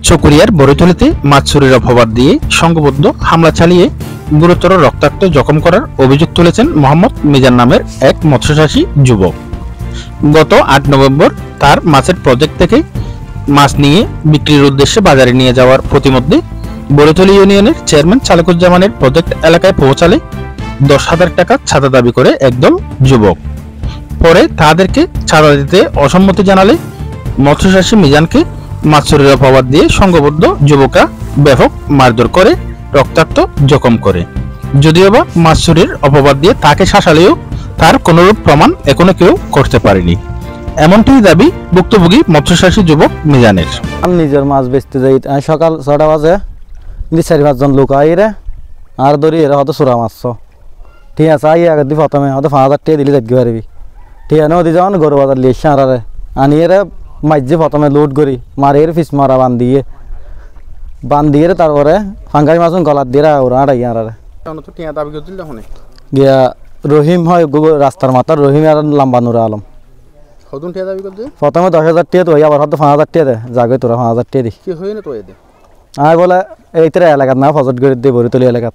চকরিয়ার বড়ইতলীতে মাছ চুরির অপবাদ দিয়ে সংঘবদ্ধ হামলা চালিয়ে গুরুতর রক্তাক্ত জখম করার অভিযোগ তুলেছেন মোহাম্মদ মিজান নামের এক মৎস্যচাষী যুবক। গত ৮ নভেম্বর তার মাছের প্রজেক্ট থেকে মাছ নিয়ে বিক্রির উদ্দেশ্যে বাজারে নিয়ে যাওয়ার প্রতিমধ্যে বড়ইতলী ইউনিয়নের চেয়ারম্যান চালকুজ্জামানের প্রজেক্ট এলাকায় পৌঁছালে ১০,০০০ টাকা চাঁদা দাবি করে একদল যুবক। পরে তাদেরকে চাঁদা দিতে অসম্মতি জানালে মৎস্যচাষী মিজানকে মাছ চুরির অপবাদ দিয়ে সংঘবদ্ধ যুবকরা ব্যাপক মারধর করে রক্তাক্ত জখম করে। যদিও বা মাছ চুরির অপবাদ দিয়ে তাকে শাসালেও তার কোনরূপ প্রমাণ এখনো কেউ করতে পারেনি, এমনটাই দাবি ভুক্তভোগী মৎস্যচাষী যুবক মিজানের। আমি নিজের মাছ বেচতে যাই, সকাল ৬টা বাজে ৪-৫ জন লোক আইরে আর ধরি এরা হয়তো চোরা মাছ। ঠিক আছে, আই আগে দি প্রথমে হয়তো ৫,০০০ টাকা দিলে যাইতে পারবি। ঠিক আছে, নদী যাওয়ান গরু বাজার লিয়ে সাঁড়ারে আনি এরা মাঝে প্রথমে লোড করি মারে এর ফিস মারা বান্ধিয়ে তারপরে ফাঙ্গাই মাছ গলার দিয়ে ওরা আড়াই আড়ারে গিয়া রহিম হয় রাস্তার মাথার রহিম আর লাম্বা নুরা আলম প্রথমে ১০,০০০ টাকা তো আবার হয়তো ৫,০০০ টাকা দে জাগে তোরা ৫,০০০ টাকা দি আয় বলে এইটার এলাকাত না ফজট করে দিয়ে বড়ইতলী এলাকাত।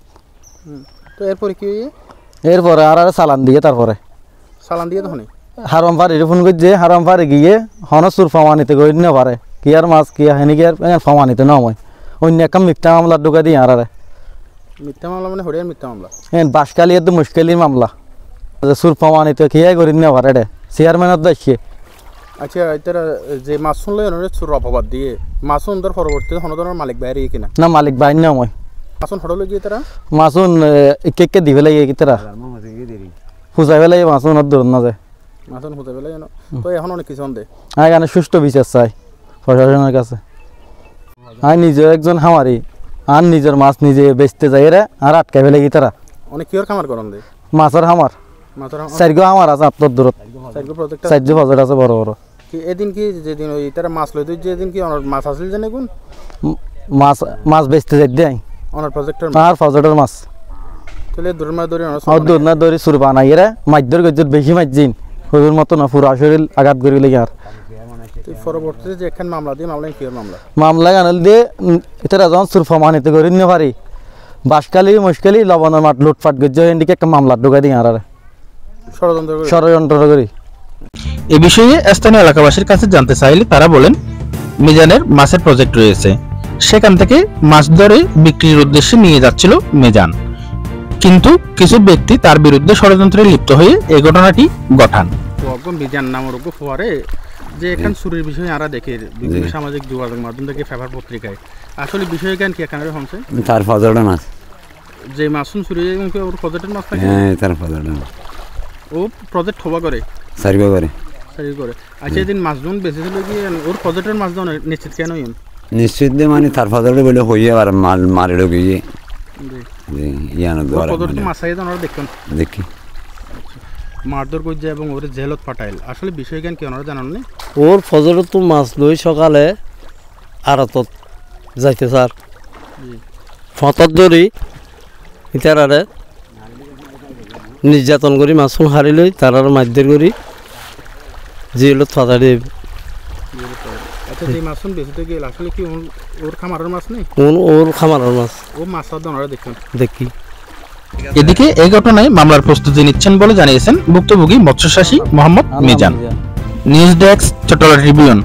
এরপরে আর চালান দিয়ে তারপরে হারাম পাড়ি ফোন করছে, হারাম পাড়ি গিয়ে হন চুর ফমানিতে গই না পারে কি আর মাছ কি হেনি কি আর ফমানিতে নয় অন্য একটা মিথ্যা মামলা ঢুকা দিই আর মিথ্যা মামলা মানে হরিয়ার মিথ্যা মামলা বাসকালি তো মুশকিলের মামলা চুর ফমানিতে খেয়ে করি না পারে রে চেয়ারম্যানের দেখছে। আচ্ছা, এটা যে মাছ শুনলে চুর অপবাদ দিয়ে মাছ সুন্দর পরবর্তীতে হনদনের মালিক বাইরে কিনা না মালিক বাইর না মই মাছুন হটলে গিয়ে তারা মাছুন কেকে দিবে লাগে কি তারা ফুসাই ফেলে মাছুন দূর না যায় মাছুন ফুসাই ফেলে তো এখন অনেক কিছু দে এখানে সুষ্ঠু বিচার চাই প্রশাসনের কাছে। আর নিজে একজন হামারি আর নিজের মাছ নিজে বেচতে যাই রে আর আটকাই ফেলে কি তারা অনেক কিয়র খামার করেন দে মাছের হামার চারগো হামার আছে আপনার দূরত চারগো ফজর আছে বড় বড়। এদিন কি যেদিন ওই তারা মাছ লই তুই যেদিন কি মাছ আসলে জানে কোন মাছ বেচতে যাই দেয় অনার প্রজেক্টর আর ফজরের মাছ তাহলে দূর না দূরে দূর না দূরে সুর বানাই রে মাছদের গজ্জত বেশি মাছ দিন হুজুর মতো না পুরা শরীর আঘাত করি লাগে আর পরবর্তীতে যে একখান মামলা দিয়ে মামলা গানাল দিয়ে এটা যখন সুর ফমানিতে করি না পারি বাসকালি মুশকালি লবণের মাঠ লুটফাট গজ্জ এদিকে একটা মামলা ঢুকা দিই আর ষড়যন্ত্র করি। এ বিষয়ে স্থানীয় এলাকাবাসীর কাছে জানতে চাইলে তারা বলেন, মিজানের মাছের প্রজেক্ট রয়েছে, সেখান থেকে মাছ ধরে বিক্রির উদ্দেশ্যে নিয়ে যাচ্ছিল মিজান, কিন্তু কিছু ব্যক্তি তার বিরুদ্ধে ষড়যন্ত্রে লিপ্ত হয়ে এই ঘটনাটি ঘটান। মিজান নামের পরে যে এখান চুরির বিষয়ে আমরা দেখি বিভিন্ন সামাজিক যোগাযোগ মাধ্যম থেকে পেপার পত্রিকায়, আসলে বিষয় জ্ঞান কি এখানে হচ্ছে তার ফজরের মাছ যে মাছুন চুরি ওর প্রজেক্টের মাছ থাকে তার ফজরের মাছ ও প্রজেক্ট হবা করে সার্ভে করে। আচ্ছা, এদিন মাছজন বেঁচেছিল কি ওর প্রজেক্টের মাছ জন নিশ্চিত কেন নিশ্চিত মানে তার ফজরে বলে হইয়ে আর মাল মারে ঢুকিয়ে দেখি মারধর করছে এবং ওর জেলত পাঠাইল, আসলে বিষয় জ্ঞান কি ওনারা জানান না? ওর ফজরে তো মাছ লই সকালে আড়তত যাইতে স্যার ফতত ধরি ইতারারে নির্যাতন করি মাছুন হারি লই তার মারধর করি জেলত ফাটাই আচ্ছা, যে মাছুন বেঁচে গেল আসলে কি ওর খামারের মাছ নেই? ওর খামারের মাছ ও মাছ ওনারা দেখি। এদিকে এই ঘটনায় মামলার প্রস্তুতি নিচ্ছেন বলে জানিয়েছেন ভুক্তভোগী মৎস্যচাষী Mohammad Mizan. News desk, Chattogram Tribune.